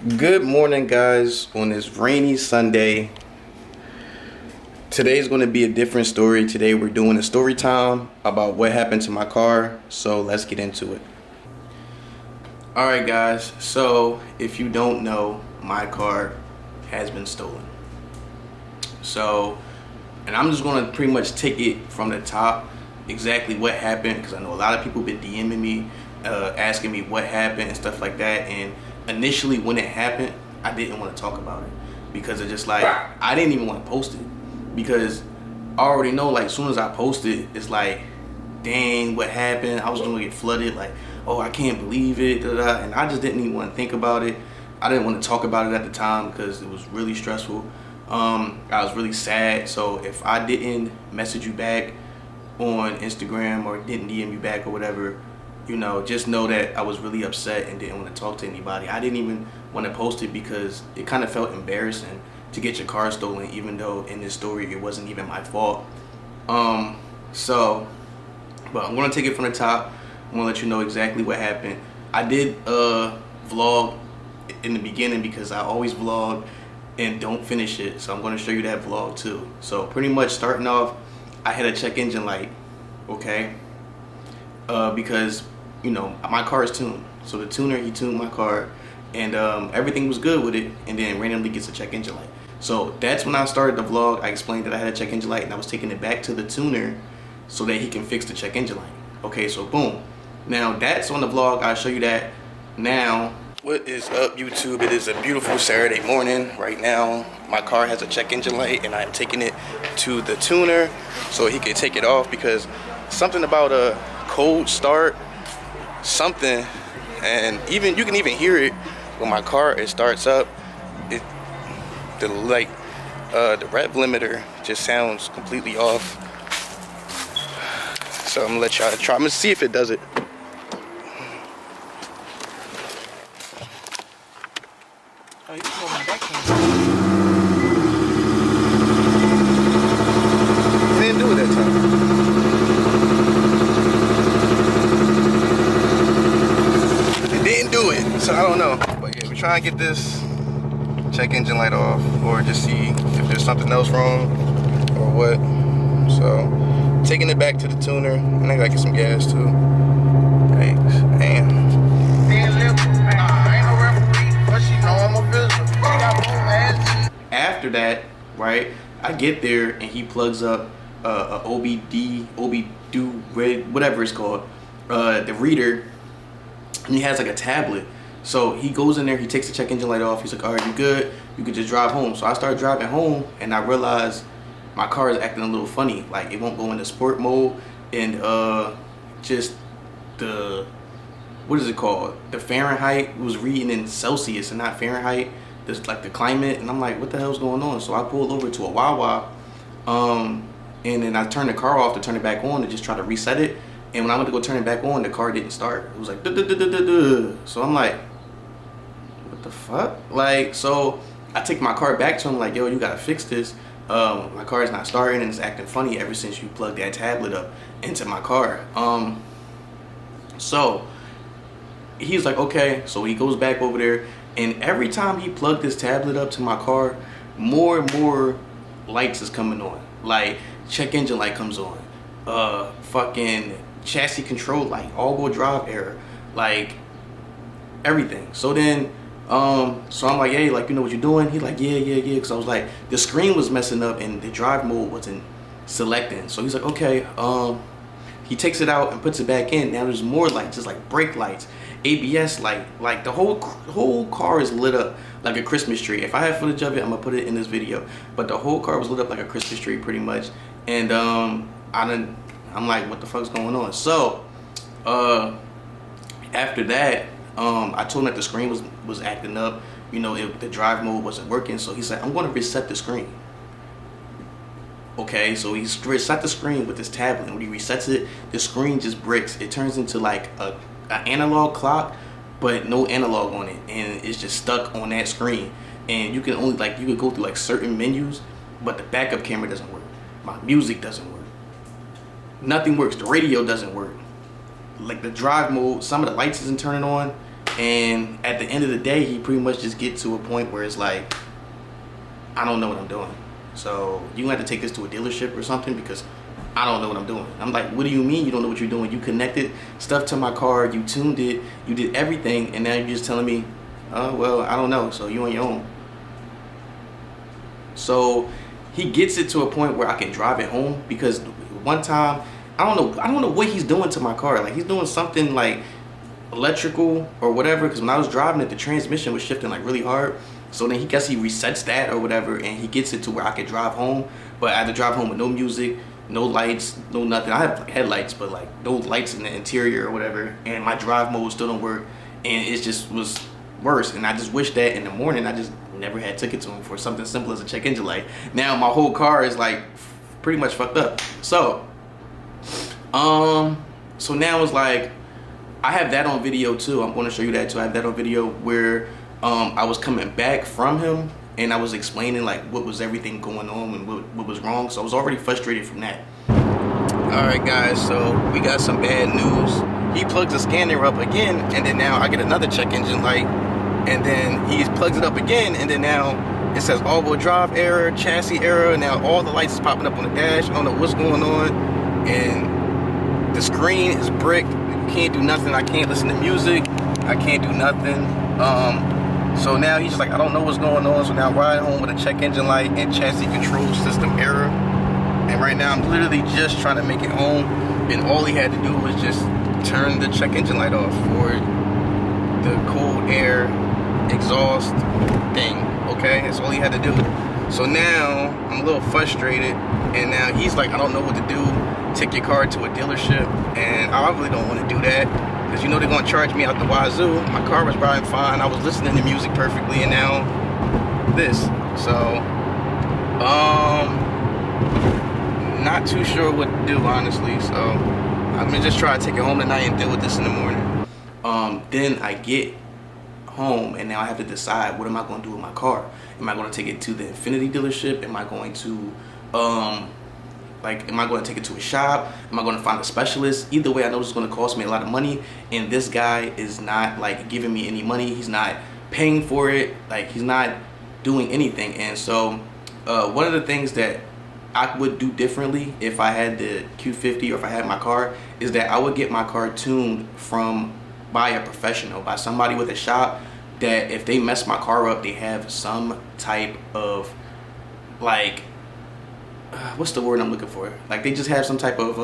Good morning, guys, on this rainy Sunday. Today's going to be a different story. Today we're doing a story time about what happened to my car, so let's get into it. Alright guys, so if you don't know, my car has been stolen. And I'm just going to pretty much take it from the top, exactly what happened, because I know a lot of people been DMing me, asking me what happened and stuff like that. And initially when it happened, I didn't want to talk about it because it's just like, I didn't even want to post it because I already know, like, as soon as I post it, it's like, dang, what happened? I was gonna get flooded, like, oh, I can't believe it, and I just didn't even want to think about it. I didn't want to talk about it at the time because it was really stressful. I was really sad. So if I didn't message you back on Instagram or didn't DM you back or whatever, just know that I was really upset and didn't want to talk to anybody. I didn't even want to post it because it kind of felt embarrassing to get your car stolen, even though in this story it wasn't even my fault. But I'm gonna take it from the top. I'm gonna let you know exactly what happened. I did vlog in the beginning because I always vlog and don't finish it, so I'm gonna show you that vlog too. So pretty much starting off, I had a check engine light, okay? Because my car is tuned, so the tuner, he tuned my car, and everything was good with it, and then randomly gets a check engine light. So that's when I started the vlog. I explained that I had a check engine light and I was taking it back to the tuner so that he can fix the check engine light. Okay, so boom. Now that's on the vlog. I'll show you that now. What is up, YouTube? It is a beautiful Saturday morning. Right now, my car has a check engine light and I'm taking it to the tuner so he can take it off because something about a cold start, something, and even you can even hear it when my car starts up. The rev limiter just sounds completely off. So I'm gonna let y'all try. I'm gonna see if it does it. Oh, you can go my back camera. It didn't do it that time. It didn't do it, so I don't know. But yeah, we're trying to get this check engine light off, or just see if there's something else wrong or what. So taking it back to the tuner, and I gotta get some gas too. Thanks, man. After that, right, I get there and he plugs up a whatever it's called, the reader, and he has like a tablet. So he goes in there, he takes the check engine light off. He's like, all right, you good? You can just drive home. So I started driving home and I realized my car is acting a little funny. Like it won't go into sport mode, and just the, what is it called? The Fahrenheit was reading in Celsius and not Fahrenheit. Just like the climate, and I'm like, what the hell's going on? So I pulled over to a Wawa, and then I turned the car off to turn it back on to just try to reset it. And when I went to go turn it back on, the car didn't start. It was like, duh, duh, duh, duh, duh, duh. So I'm like, what the fuck? Like, so I take my car back to him, like, yo, you gotta fix this. My car is not starting and it's acting funny ever since you plugged that tablet up into my car. So he's like, okay. So he goes back over there, and every time he plugged this tablet up to my car, more and more lights is coming on. Like check engine light comes on, fucking chassis control light, all-wheel drive error, like everything. So then, so I'm like, hey, like, you know what you're doing? He's like, yeah, because I was like, the screen was messing up and the drive mode wasn't selecting. So he's like, okay. He takes it out and puts it back in. Now there's more lights, just like brake lights, ABS light, like the whole car is lit up like a Christmas tree. If I have footage of it, I'm gonna put it in this video. But the whole car was lit up like a Christmas tree, pretty much. And I'm like, what the fuck's going on? So after that, I told him that the screen was acting up. The drive mode wasn't working. So he said, I'm gonna reset the screen. Okay, so he reset the screen with his tablet. When he resets it, the screen just breaks. It turns into like an analog clock, but no analog on it, and it's just stuck on that screen. And you can only you could go through like certain menus, but the backup camera doesn't work. My music doesn't work. Nothing works. The radio doesn't work. Like the drive mode, some of the lights isn't turning on. And at the end of the day, he pretty much just get to a point where it's like, I don't know what I'm doing. So you have to take this to a dealership or something because I don't know what I'm doing. I'm like, what do you mean you don't know what you're doing? You connected stuff to my car, you tuned it, you did everything, and now you're just telling me, oh, well, I don't know, so you on your own. So he gets it to a point where I can drive it home because one time, I don't know what he's doing to my car. Like he's doing something like electrical or whatever, because when I was driving it, the transmission was shifting like really hard. So then he resets that or whatever, and he gets it to where I can drive home. But I had to drive home with no music, no lights, no nothing. I have headlights, but like no lights in the interior or whatever, and my drive mode still don't work, and it just was worse. And I just wish that in the morning I just never had took it to him for something simple as a check engine light. Now my whole car is like pretty much fucked up. So so now it's like I have that on video too. I'm going to show you that too. I have that on video where I was coming back from him and I was explaining like what was everything going on and what was wrong. So I was already frustrated from that. Alright guys, so we got some bad news. He plugs the scanner up again, and then now I get another check engine light, and then he plugs it up again, and then now it says all-wheel drive error, chassis error. Now all the lights is popping up on the dash. I don't know what's going on, and the screen is bricked. Can't do nothing. I can't listen to music. I can't do nothing. So now he's like, I don't know what's going on. So now I'm riding home with a check engine light and chassis control system error. And right now I'm literally just trying to make it home, and all he had to do was just turn the check engine light off for the cold air exhaust thing. Okay, that's all he had to do. So now I'm a little frustrated, and now he's like, I don't know what to do. Take your car to a dealership, and I really don't want to do that because you know they're gonna charge me out the wazoo. My car was riding fine. I was listening to music perfectly, and now this. So not too sure what to do, honestly. So I'm gonna just try to take it home tonight and deal with this in the morning. Then I get home, and now I have to decide what am I going to do with my car. Am I going to take it to the Infinity dealership? Am I going to am I going to take it to a shop? Am I going to find a specialist? Either way, I know it's going to cost me a lot of money, and this guy is not like giving me any money. He's not paying for it. Like he's not doing anything. And so one of the things that I would do differently if I had the Q50 or if I had my car is that I would get my car tuned by a professional, by somebody with a shop that if they mess my car up, they have some type of like what's the word I'm looking for? Like they just have some type of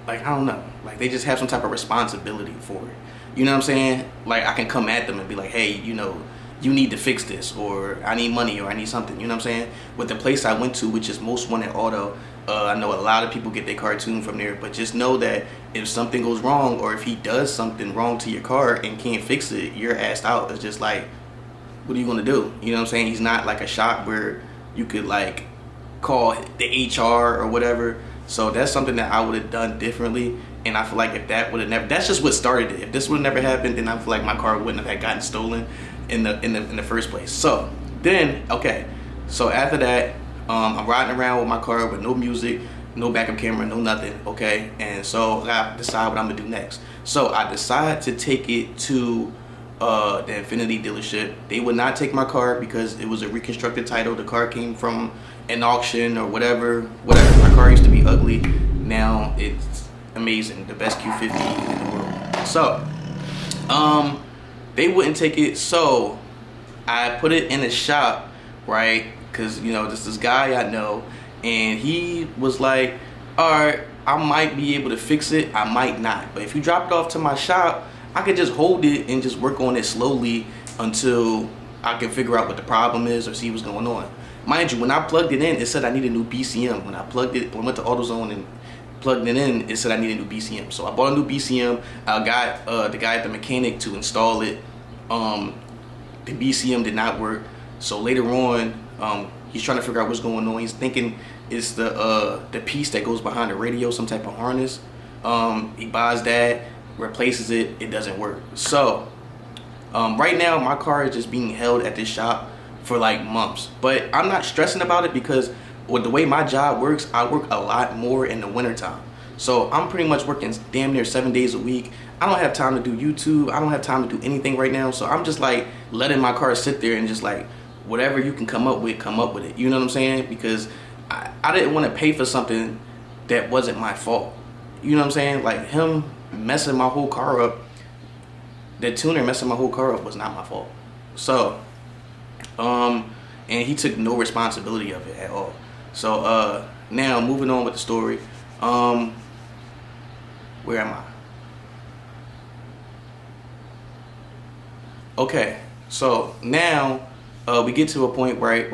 like I don't know, like they just have some type of responsibility for it. You know what I'm saying? Like I can come at them and be like, hey, you know, you need to fix this, or I need money, or I need something. You know what I'm saying? With the place I went to, which is Most Wanted Auto, I know a lot of people get their car tuned from there, but just know that if something goes wrong, or if he does something wrong to your car and can't fix it, you're asked out. It's just like, what are you gonna do? You know what I'm saying? He's not like a shop where you could like call the HR or whatever. So that's something that I would have done differently. And I feel like if that would have never, that's just what started it. If this would have never happened, then I feel like my car wouldn't have gotten stolen in the first place. So then, okay, so after that, I'm riding around with my car with no music, no backup camera, no nothing, okay? And so I gotta decide what I'm gonna do next. So I decide to take it to the Infinity dealership. They would not take my car because it was a reconstructed title. The car came from an auction or whatever. My car used to be ugly. Now it's amazing, the best Q50 in the world. So they wouldn't take it, so I put it in a shop, right? Because you know, this guy I know, and he was like, all right, I might be able to fix it, I might not, but if you drop it off to my shop, I could just hold it and just work on it slowly until I can figure out what the problem is or see what's going on. Mind you, when I plugged it in, it said I need a new BCM. When I plugged it, when I went to AutoZone and plugged it in, it said I need a new BCM. So I bought a new BCM. I got the guy at the mechanic to install it. The BCM did not work. So later on, he's trying to figure out what's going on. He's thinking it's the piece that goes behind the radio, some type of harness. He buys that, replaces it, it doesn't work. So right now my car is just being held at this shop for like months, but I'm not stressing about it because with the way my job works, I work a lot more in the wintertime. So I'm pretty much working damn near 7 days a week. I don't have time to do YouTube. I don't have time to do anything right now. So I'm just like letting my car sit there and just like whatever you can come up with it. You know what I'm saying? Because I didn't want to pay for something that wasn't my fault. You know what I'm saying? Like him messing my whole car up, the tuner messing my whole car up was not my fault. So, and he took no responsibility of it at all. So, now moving on with the story. Where am I? Okay, so now we get to a point where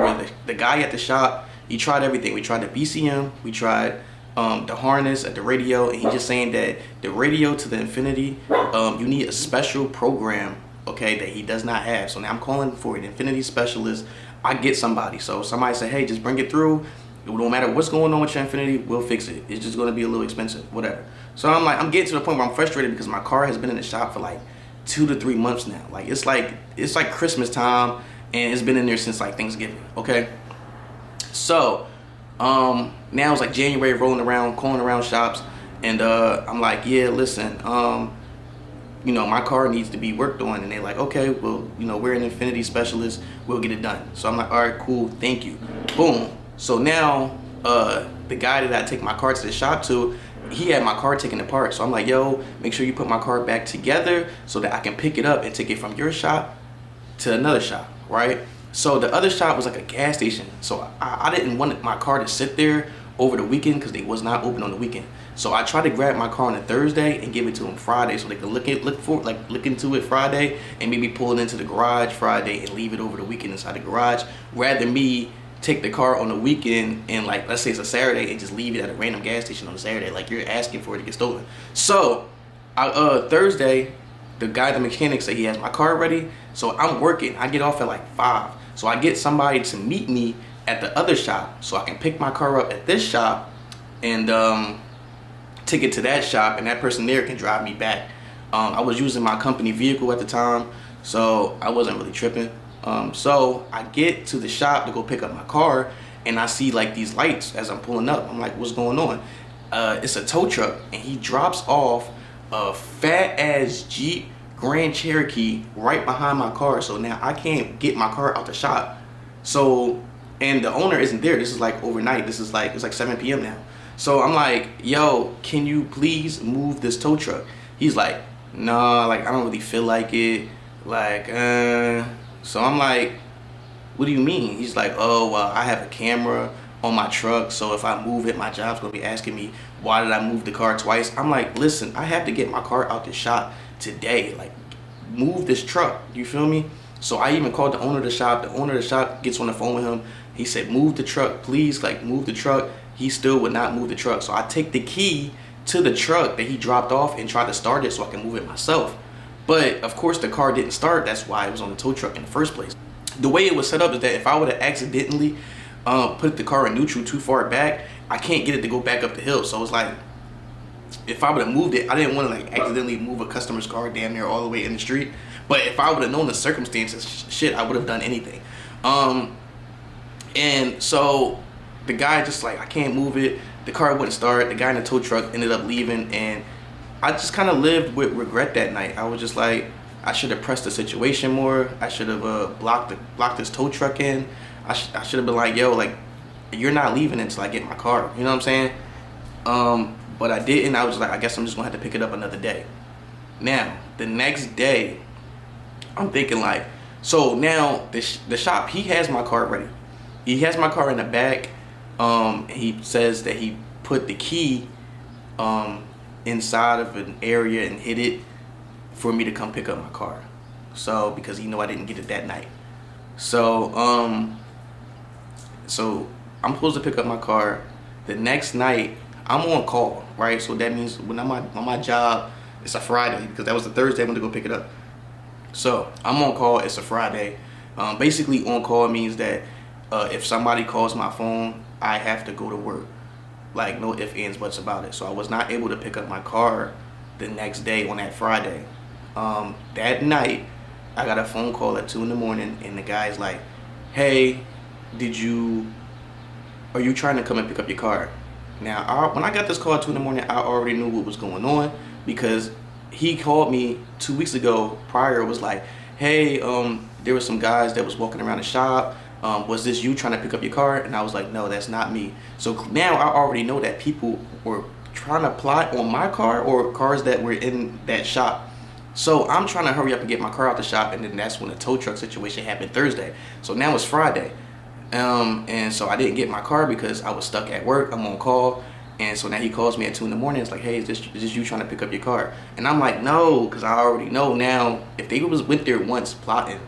the guy at the shop, he tried everything. We tried the BCM, we tried the harness at the radio, and he's just saying that the radio to the Infinity, you need a special program, okay, that he does not have. So now I'm calling for an Infinity specialist. I get somebody. So somebody said, hey, just bring it through. No matter what's going on with your Infinity, we'll fix it. It's just going to be a little expensive, whatever. So I'm getting to the point where I'm frustrated because my car has been in the shop for like 2 to 3 months now. Like it's like Christmas time, and it's been in there since like Thanksgiving. Okay. So now it's like January, rolling around, calling around shops, and I'm like, yeah, listen, you know, my car needs to be worked on, and they're like, okay, well, you know, we're an Infinity specialist, we'll get it done. So I'm like, all right, cool, thank you. Boom. So now the guy that I take my car to the shop to, he had my car taken apart. So I'm like, yo, make sure you put my car back together so that I can pick it up and take it from your shop to another shop, right? So the other shop was like a gas station. So I didn't want my car to sit there over the weekend because they was not open on the weekend. So I tried to grab my car on a Thursday and give it to them Friday so they could look into it Friday and maybe pull it into the garage Friday and leave it over the weekend inside the garage, rather me take the car on the weekend and, like, let's say it's a Saturday, and just leave it at a random gas station on a Saturday. Like, you're asking for it to get stolen. So Thursday, the guy, the mechanic, said he has my car ready. So I'm working. I get off at like 5. So I get somebody to meet me at the other shop so I can pick my car up at this shop and take it to that shop, and that person there can drive me back. I was using my company vehicle at the time, so I wasn't really tripping. So I get to the shop to go pick up my car, and I see like these lights as I'm pulling up. I'm like, what's going on? It's a tow truck, and he drops off a fat ass Jeep Grand Cherokee right behind my car. So now I can't get my car out the shop. So, and the owner isn't there. This is like overnight. This is like, it's like 7 p.m. now. So I'm like, yo, can you please move this tow truck? He's like, nah, like I don't really feel like it. Like, so I'm like, what do you mean? He's like, oh, well, I have a camera on my truck, so if I move it, my job's gonna be asking me, why did I move the car twice? I'm like, listen, I have to get my car out the shop today. Like, move this truck, you feel me? So I even called the owner of the shop. The owner of the shop gets on the phone with him. He said, move the truck, please, like, move the truck. He still would not move the truck. So I take the key to the truck that he dropped off and tried to start it so I can move it myself. But of course the car didn't start. That's why it was on the tow truck in the first place. The way it was set up is that if I would have accidentally put the car in neutral too far back, I can't get it to go back up the hill. So it's like, if I would have moved it, I didn't want to like accidentally move a customer's car damn near all the way in the street. But if I would have known the circumstances, shit, I would have done anything. And so the guy just like, I can't move it. The car wouldn't start. The guy in the tow truck ended up leaving, and I just kind of lived with regret that night. I was just like, I should have pressed the situation more. I should have blocked this tow truck in. I should have been like, yo, like, you're not leaving until I get my car. You know what I'm saying? But I didn't. I was like, I guess I'm just gonna have to pick it up another day. Now, the next day, I'm thinking like, so now the shop, he has my car ready. He has my car in the back. He says that he put the key inside of an area and hid it for me to come pick up my car. So, because he know I didn't get it that night. So, so I'm supposed to pick up my car. The next night, I'm on call, right? So that means when I'm on my job, it's a Friday, because that was the Thursday I went to go pick it up. So I'm on call, it's a Friday. Basically on call means that if somebody calls my phone, I have to go to work. Like, no ifs, ands, buts about it. So I was not able to pick up my car the next day on that Friday. That night, I got a phone call at 2 in the morning, and the guy's like, hey, are you trying to come and pick up your car? Now, when I got this call at 2 in the morning, I already knew what was going on because he called me 2 weeks ago prior. It was like, hey, there were some guys that was walking around the shop. Was this you trying to pick up your car? And I was like, no, that's not me. So now I already know that people were trying to plot on my car or cars that were in that shop. So I'm trying to hurry up and get my car out the shop, and then that's when the tow truck situation happened Thursday. So now it's Friday. And so I didn't get my car because I was stuck at work. I'm on call. And so now he calls me at 2 in the morning. It's like, hey, is this you trying to pick up your car? And I'm like, no, because I already know now if they went there once plotting,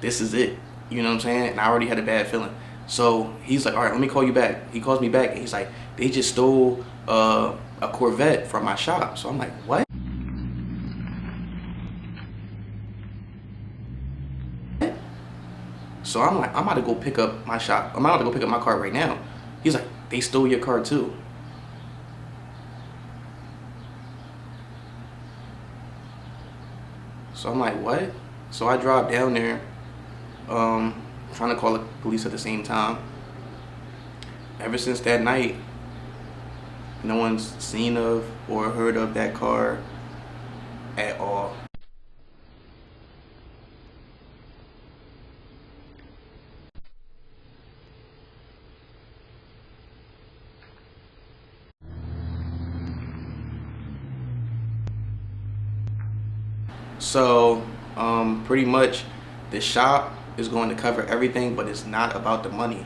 this is it. You know what I'm saying? And I already had a bad feeling. So he's like, all right, let me call you back. He calls me back and he's like, they just stole a Corvette from my shop. So I'm like, what? So I'm like, I'm about to go pick up my shop. I'm about to go pick up my car right now. He's like, they stole your car too. So I'm like, what? So I drive down there, trying to call the police at the same time. Ever since that night, no one's seen of or heard of that car at all. So pretty much the shop is going to cover everything, but it's not about the money.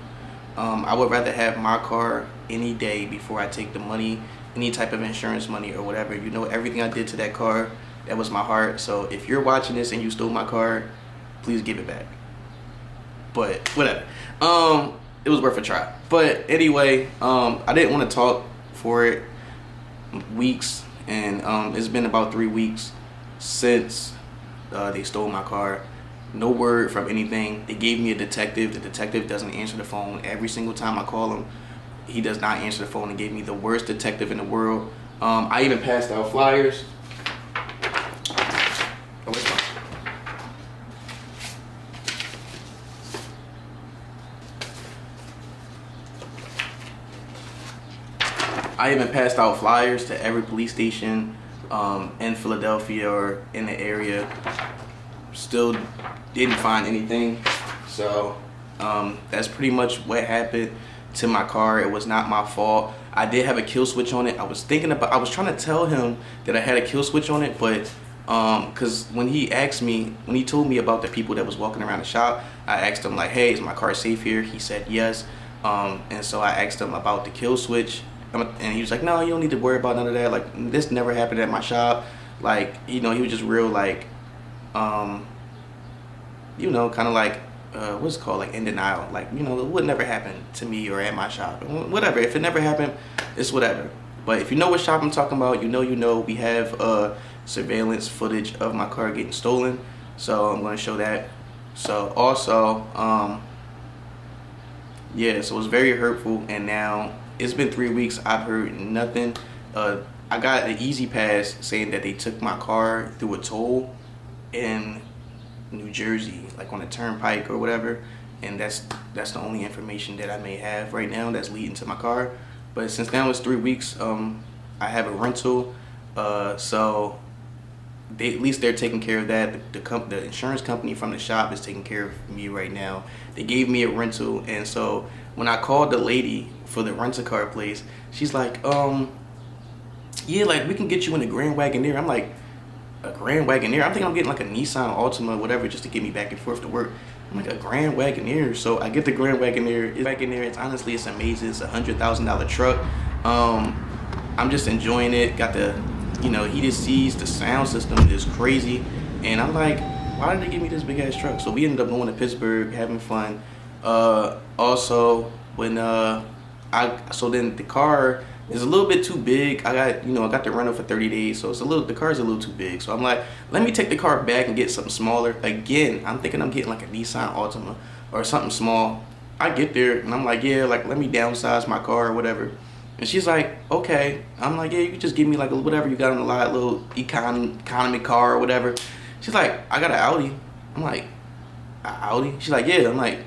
I would rather have my car any day before I take the money, any type of insurance money or whatever. You know, everything I did to that car, that was my heart. So if you're watching this and you stole my car, please give it back. But whatever. It was worth a try. But anyway, I didn't want to talk for it weeks, and it's been about 3 weeks since they stole my car. No word from anything. They gave me a detective. The detective doesn't answer the phone. Every single time I call him, he does not answer the phone, and gave me the worst detective in the world. I even passed out flyers. Oh, where's mine? I even passed out flyers to every police station in Philadelphia or in the area. Still didn't find anything. So that's pretty much what happened to my car. It was not my fault. I did have a kill switch on it. I was trying to tell him that I had a kill switch on it, but because when he told me about the people that was walking around the shop, I asked him like, hey, is my car safe here? He said yes. And so I asked him about the kill switch, and he was like, no, you don't need to worry about none of that. Like, this never happened at my shop. Like, you know, he was just real like, you know, kind of like, what's it called, like in denial. Like, you know, it would never happen to me or at my shop. Whatever. If it never happened, it's whatever. But if you know what shop I'm talking about, you know, we have surveillance footage of my car getting stolen. So I'm going to show that. So also, yeah, so it's very hurtful. And now it's been 3 weeks. I've heard nothing. I got an easy pass saying that they took my car through a toll in New Jersey, like on a turnpike or whatever, and that's the only information that I may have right now that's leading to my car. But since now it's 3 weeks, I have a rental, so at least they're taking care of that. The insurance company from the shop is taking care of me right now. They gave me a rental, and so when I called the lady for the rental car place, she's like, yeah, like we can get you in a Grand Wagoneer. I'm like, a Grand Wagoneer? I'm thinking I'm getting like a Nissan Altima, whatever, just to get me back and forth to work. I'm like, a Grand Wagoneer? So I get the Grand Wagoneer. It's honestly, it's amazing. It's a $100,000 truck. I'm just enjoying it. Got the, you know, heated seats. The sound system is crazy. And I'm like, why did they give me this big ass truck? So we ended up going to Pittsburgh, having fun. Also, when so then the car is a little bit too big. I got the rental for 30 days, so the car's a little too big. So I'm like, let me take the car back and get something smaller. Again, I'm thinking I'm getting like a Nissan Altima or something small. I get there and I'm like, yeah, like let me downsize my car or whatever. And she's like, okay. I'm like, yeah, you can just give me like whatever you got on the lot, little economy car or whatever. She's like, I got an Audi. I'm like, an Audi? She's like, yeah. I'm like,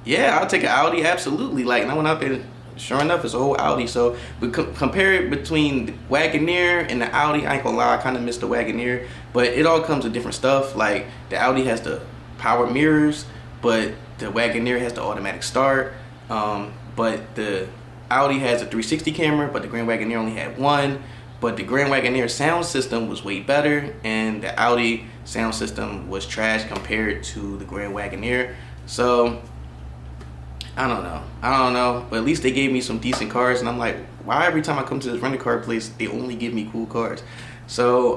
yeah, I'll take an Audi, absolutely. Like, and I went out there, sure enough, it's a whole Audi. So we compare it between the Wagoneer and the Audi. I ain't gonna lie, I kind of miss the Wagoneer, but it all comes with different stuff. Like the Audi has the power mirrors, but the Wagoneer has the automatic start. But the Audi has a 360 camera, but the Grand Wagoneer only had one. But the Grand Wagoneer sound system was way better, and the Audi sound system was trash compared to the Grand Wagoneer. So I don't know, but at least they gave me some decent cars, and I'm like, why every time I come to this rental car place, they only give me cool cars? So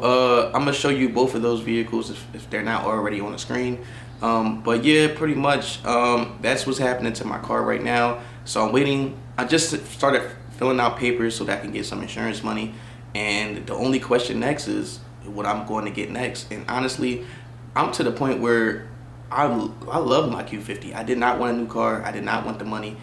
I'm gonna show you both of those vehicles if they're not already on the screen. But yeah, pretty much that's what's happening to my car right now. So I'm waiting. I just started filling out papers so that I can get some insurance money, and the only question next is what I'm going to get next. And honestly, I'm to the point where I love my Q50. I did not want a new car. I did not want the money.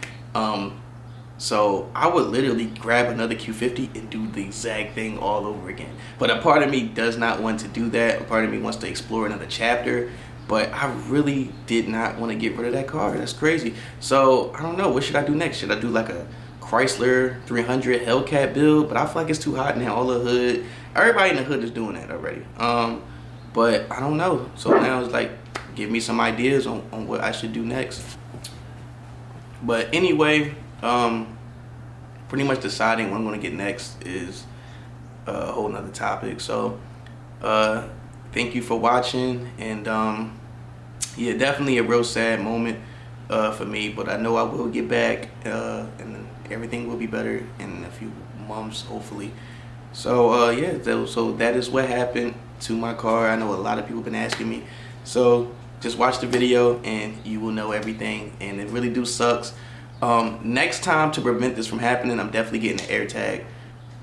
So I would literally grab another Q50 and do the exact thing all over again. But a part of me does not want to do that. A part of me wants to explore another chapter. But I really did not want to get rid of that car. That's crazy. So I don't know. What should I do next? Should I do like a Chrysler 300 Hellcat build? But I feel like it's too hot now. All the hood. Everybody in the hood is doing that already. But I don't know. So now it's like, give me some ideas on what I should do next. But anyway, pretty much deciding what I'm going to get next is a whole nother topic. So thank you for watching, and yeah, definitely a real sad moment for me, but I know I will get back, and everything will be better in a few months, hopefully. So yeah, so that is what happened to my car. I know a lot of people have been asking me, so just watch the video and you will know everything, and it really sucks. Next time, to prevent this from happening, I'm definitely getting an air tag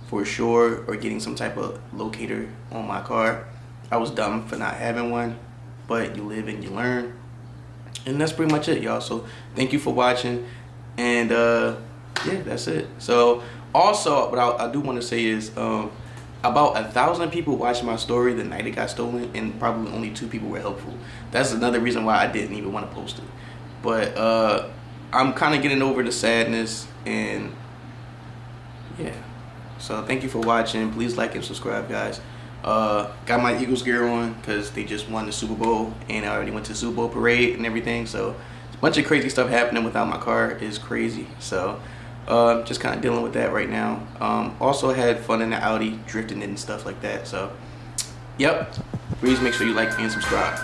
for sure, or getting some type of locator on my car. I was dumb for not having one, but you live and you learn. And that's pretty much it, y'all. So thank you for watching, and yeah, that's it. So also, what I do want to say is about 1,000 people watched my story the night it got stolen, and probably only 2 people were helpful. That's another reason why I didn't even want to post it. But I'm kind of getting over the sadness, and yeah. So thank you for watching. Please like and subscribe, guys. Got my Eagles gear on because they just won the Super Bowl, and I already went to the Super Bowl parade and everything. So a bunch of crazy stuff happening without my car is crazy. So just kind of dealing with that right now. Also had fun in the Audi, drifting and stuff like that. So yep, please make sure you like and subscribe.